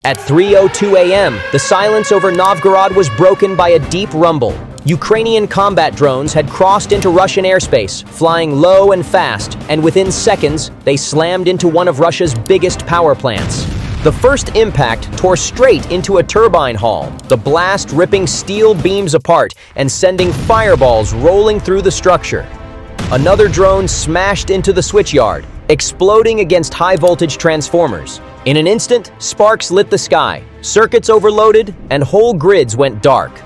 At 3:02 a.m., the silence over Novgorod was broken by a deep rumble. Ukrainian combat drones had crossed into Russian airspace, flying low and fast, and within seconds, they slammed into one of Russia's biggest power plants. The first impact tore straight into a turbine hall, the blast ripping steel beams apart and sending fireballs rolling through the structure. Another drone smashed into the switchyard, exploding against high-voltage transformers. In an instant, sparks lit the sky, circuits overloaded, and whole grids went dark.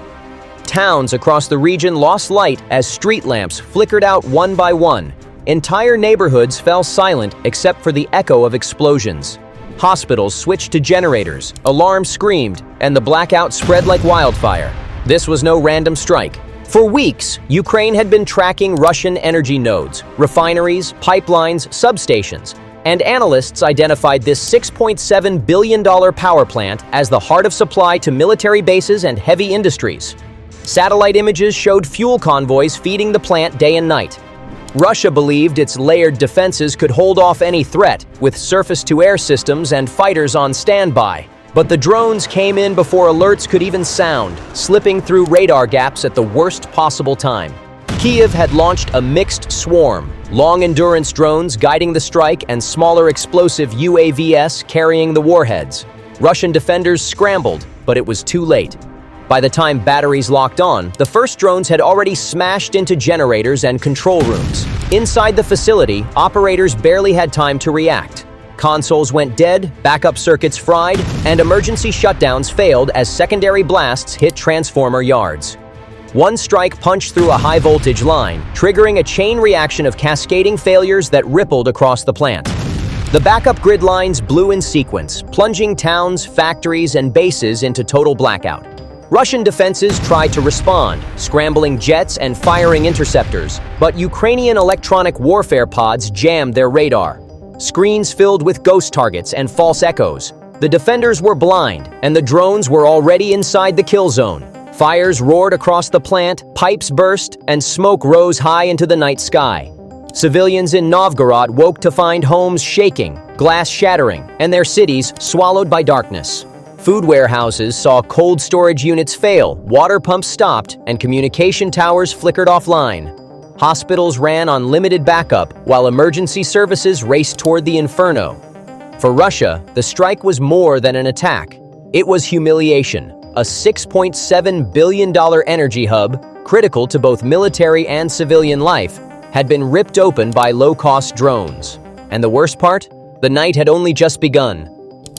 Towns across the region lost light as street lamps flickered out one by one. Entire neighborhoods fell silent except for the echo of explosions. Hospitals switched to generators, alarms screamed, and the blackout spread like wildfire. This was no random strike. For weeks, Ukraine had been tracking Russian energy nodes, refineries, pipelines, substations, and analysts identified this $6.7 billion power plant as the heart of supply to military bases and heavy industries. Satellite images showed fuel convoys feeding the plant day and night. Russia believed its layered defenses could hold off any threat, with surface-to-air systems and fighters on standby. But the drones came in before alerts could even sound, slipping through radar gaps at the worst possible time. Kyiv had launched a mixed swarm, long-endurance drones guiding the strike and smaller explosive UAVs carrying the warheads. Russian defenders scrambled, but it was too late. By the time batteries locked on, the first drones had already smashed into generators and control rooms. Inside the facility, operators barely had time to react. Consoles went dead, backup circuits fried, and emergency shutdowns failed as secondary blasts hit transformer yards. One strike punched through a high-voltage line, triggering a chain reaction of cascading failures that rippled across the plant. The backup grid lines blew in sequence, plunging towns, factories, and bases into total blackout. Russian defenses tried to respond, scrambling jets and firing interceptors, but Ukrainian electronic warfare pods jammed their radar. Screens filled with ghost targets and false echoes. The defenders were blind, and the drones were already inside the kill zone. Fires roared across the plant, pipes burst, and smoke rose high into the night sky. Civilians in Novgorod woke to find homes shaking, glass shattering, and their cities swallowed by darkness. Food warehouses saw cold storage units fail, water pumps stopped, and communication towers flickered offline. Hospitals ran on limited backup, while emergency services raced toward the inferno. For Russia, the strike was more than an attack. It was humiliation. A $6.7 billion energy hub, critical to both military and civilian life, had been ripped open by low-cost drones. And the worst part? The night had only just begun.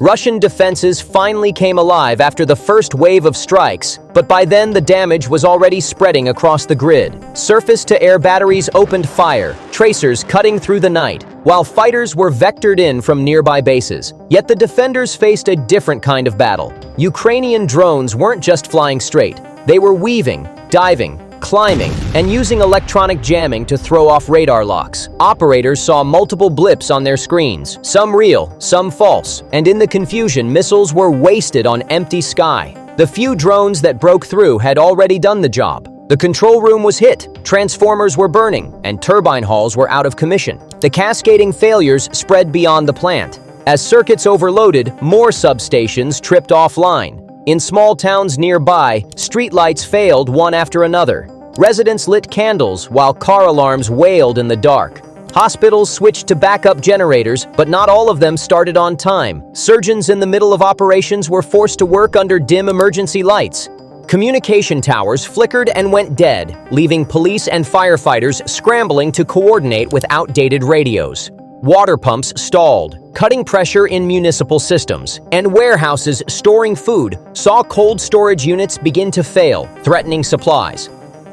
Russian defenses finally came alive after the first wave of strikes, but by then the damage was already spreading across the grid. Surface-to-air batteries opened fire, tracers cutting through the night, while fighters were vectored in from nearby bases. Yet the defenders faced a different kind of battle. Ukrainian drones weren't just flying straight. They were weaving, diving, climbing, and using electronic jamming to throw off radar locks. Operators saw multiple blips on their screens, some real, some false, and in the confusion, missiles were wasted on empty sky. The few drones that broke through had already done the job. The control room was hit, transformers were burning, and turbine halls were out of commission. The cascading failures spread beyond the plant. As circuits overloaded, more substations tripped offline. In small towns nearby, streetlights failed one after another. Residents lit candles while car alarms wailed in the dark. Hospitals switched to backup generators, but not all of them started on time. Surgeons in the middle of operations were forced to work under dim emergency lights. Communication towers flickered and went dead, leaving police and firefighters scrambling to coordinate with outdated radios. Water pumps stalled, cutting pressure in municipal systems, and warehouses storing food saw cold storage units begin to fail, threatening supplies.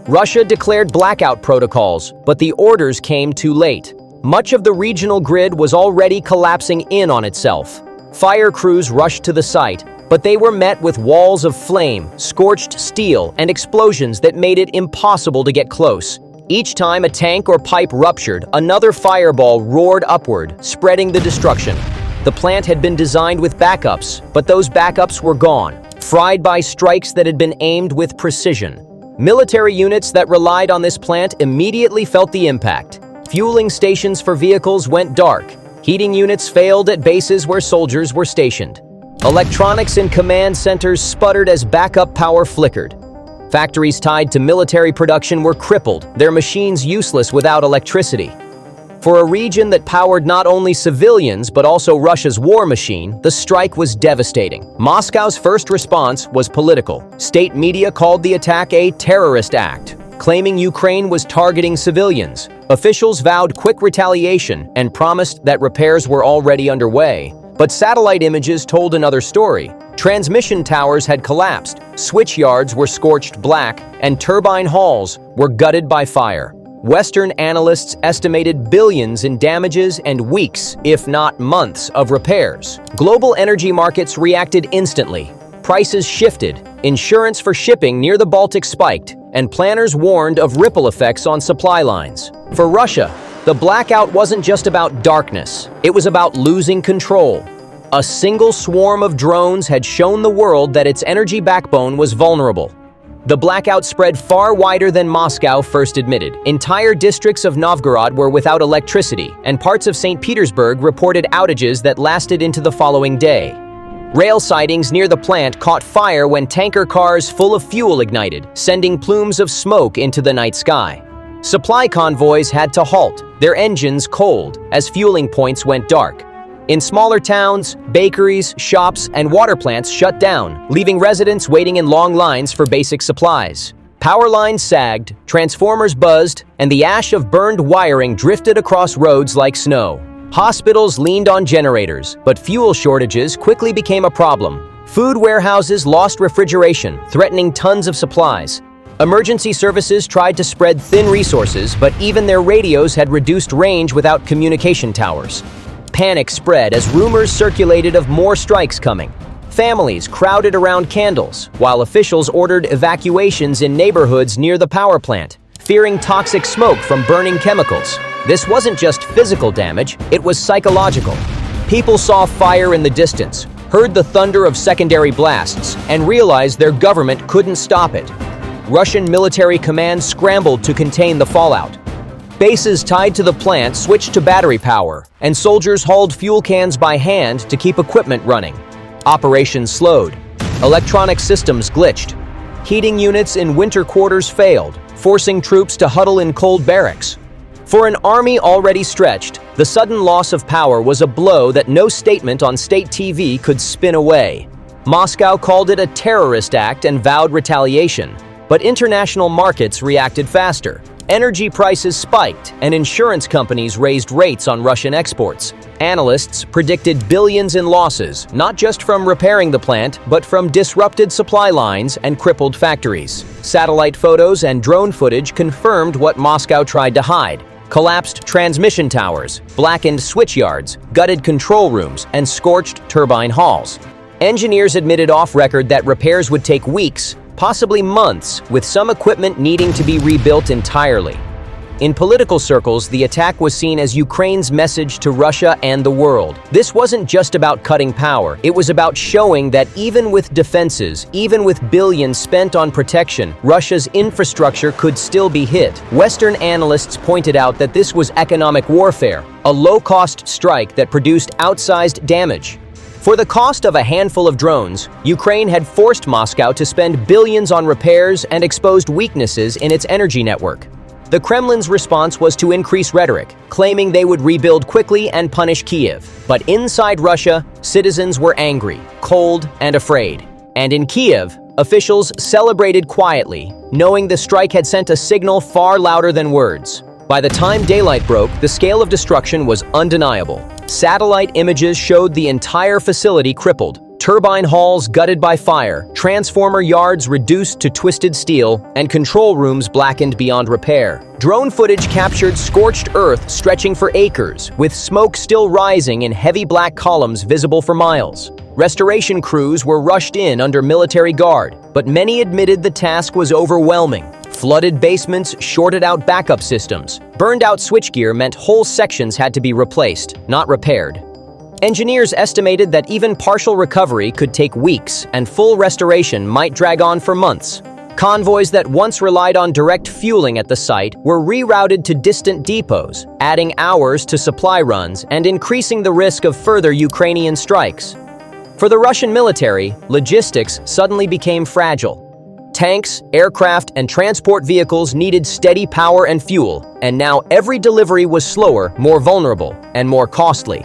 Russia declared blackout protocols, but the orders came too late. Much of the regional grid was already collapsing in on itself. Fire crews rushed to the site, but they were met with walls of flame, scorched steel, and explosions that made it impossible to get close. Each time a tank or pipe ruptured, another fireball roared upward, spreading the destruction. The plant had been designed with backups, but those backups were gone, fried by strikes that had been aimed with precision. Military units that relied on this plant immediately felt the impact. Fueling stations for vehicles went dark. Heating units failed at bases where soldiers were stationed. Electronics in command centers sputtered as backup power flickered. Factories tied to military production were crippled, their machines useless without electricity. For a region that powered not only civilians but also Russia's war machine, the strike was devastating. Moscow's first response was political. State media called the attack a terrorist act, claiming Ukraine was targeting civilians. Officials vowed quick retaliation and promised that repairs were already underway. But satellite images told another story. Transmission towers had collapsed, switch yards were scorched black, and turbine halls were gutted by fire. Western analysts estimated billions in damages and weeks, if not months, of repairs. Global energy markets reacted instantly. Prices shifted, insurance for shipping near the Baltic spiked, and planners warned of ripple effects on supply lines. For Russia, the blackout wasn't just about darkness, it was about losing control. A single swarm of drones had shown the world that its energy backbone was vulnerable. The blackout spread far wider than Moscow first admitted. Entire districts of Novgorod were without electricity, and parts of St. Petersburg reported outages that lasted into the following day. Rail sidings near the plant caught fire when tanker cars full of fuel ignited, sending plumes of smoke into the night sky. Supply convoys had to halt, their engines cold, as fueling points went dark. In smaller towns, bakeries, shops, and water plants shut down, leaving residents waiting in long lines for basic supplies. Power lines sagged, transformers buzzed, and the ash of burned wiring drifted across roads like snow. Hospitals leaned on generators, but fuel shortages quickly became a problem. Food warehouses lost refrigeration, threatening tons of supplies. Emergency services tried to spread thin resources, but even their radios had reduced range without communication towers. Panic spread as rumors circulated of more strikes coming. Families crowded around candles, while officials ordered evacuations in neighborhoods near the power plant, fearing toxic smoke from burning chemicals. This wasn't just physical damage, it was psychological. People saw fire in the distance, heard the thunder of secondary blasts, and realized their government couldn't stop it. Russian military command scrambled to contain the fallout. Bases tied to the plant switched to battery power, and soldiers hauled fuel cans by hand to keep equipment running. Operations slowed. Electronic systems glitched. Heating units in winter quarters failed, forcing troops to huddle in cold barracks. For an army already stretched, the sudden loss of power was a blow that no statement on state TV could spin away. Moscow called it a terrorist act and vowed retaliation, but international markets reacted faster. Energy prices spiked, and insurance companies raised rates on Russian exports. Analysts predicted billions in losses, not just from repairing the plant, but from disrupted supply lines and crippled factories. Satellite photos and drone footage confirmed what Moscow tried to hide. Collapsed transmission towers, blackened switch yards, gutted control rooms, and scorched turbine halls. Engineers admitted off-record that repairs would take weeks, possibly months, with some equipment needing to be rebuilt entirely. In political circles, the attack was seen as Ukraine's message to Russia and the world. This wasn't just about cutting power, it was about showing that even with defenses, even with billions spent on protection, Russia's infrastructure could still be hit. Western analysts pointed out that this was economic warfare, a low-cost strike that produced outsized damage. For the cost of a handful of drones, Ukraine had forced Moscow to spend billions on repairs and exposed weaknesses in its energy network. The Kremlin's response was to increase rhetoric, claiming they would rebuild quickly and punish Kiev. But inside Russia, citizens were angry, cold, and afraid. And in Kiev, officials celebrated quietly, knowing the strike had sent a signal far louder than words. By the time daylight broke, the scale of destruction was undeniable. Satellite images showed the entire facility crippled, turbine halls gutted by fire, transformer yards reduced to twisted steel, and control rooms blackened beyond repair. Drone footage captured scorched earth stretching for acres, with smoke still rising in heavy black columns visible for miles. Restoration crews were rushed in under military guard, but many admitted the task was overwhelming. Flooded basements shorted out backup systems. Burned-out switchgear meant whole sections had to be replaced, not repaired. Engineers estimated that even partial recovery could take weeks, and full restoration might drag on for months. Convoys that once relied on direct fueling at the site were rerouted to distant depots, adding hours to supply runs and increasing the risk of further Ukrainian strikes. For the Russian military, logistics suddenly became fragile. Tanks, aircraft, and transport vehicles needed steady power and fuel, and now every delivery was slower, more vulnerable, and more costly.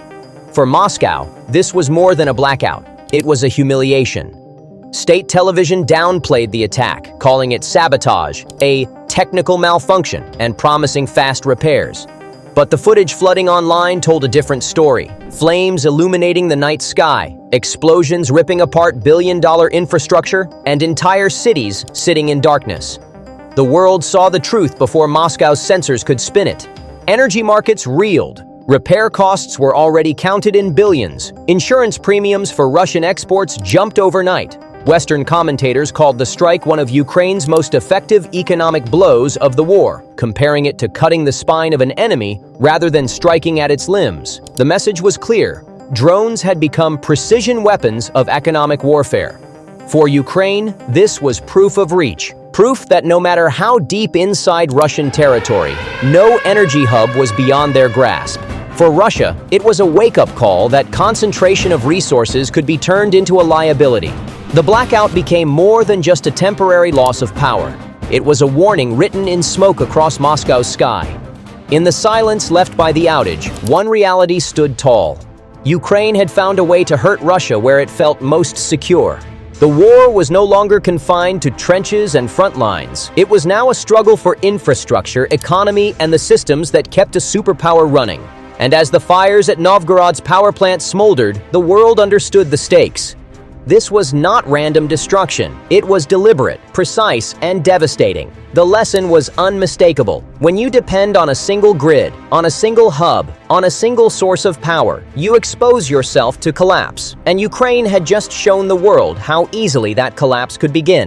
For Moscow, this was more than a blackout. It was a humiliation. State television downplayed the attack, calling it sabotage, a technical malfunction, and promising fast repairs. But the footage flooding online told a different story. Flames illuminating the night sky, explosions ripping apart billion-dollar infrastructure, and entire cities sitting in darkness. The world saw the truth before Moscow's censors could spin it. Energy markets reeled. Repair costs were already counted in billions. Insurance premiums for Russian exports jumped overnight. Western commentators called the strike one of Ukraine's most effective economic blows of the war, comparing it to cutting the spine of an enemy rather than striking at its limbs. The message was clear. Drones had become precision weapons of economic warfare. For Ukraine, this was proof of reach. Proof that no matter how deep inside Russian territory, no energy hub was beyond their grasp. For Russia, it was a wake-up call that concentration of resources could be turned into a liability. The blackout became more than just a temporary loss of power. It was a warning written in smoke across Moscow's sky. In the silence left by the outage, one reality stood tall. Ukraine had found a way to hurt Russia where it felt most secure. The war was no longer confined to trenches and front lines. It was now a struggle for infrastructure, economy, and the systems that kept a superpower running. And as the fires at Novgorod's power plant smoldered, the world understood the stakes. This was not random destruction. It was deliberate, precise, and devastating. The lesson was unmistakable. When you depend on a single grid, on a single hub, on a single source of power, you expose yourself to collapse. And Ukraine had just shown the world how easily that collapse could begin.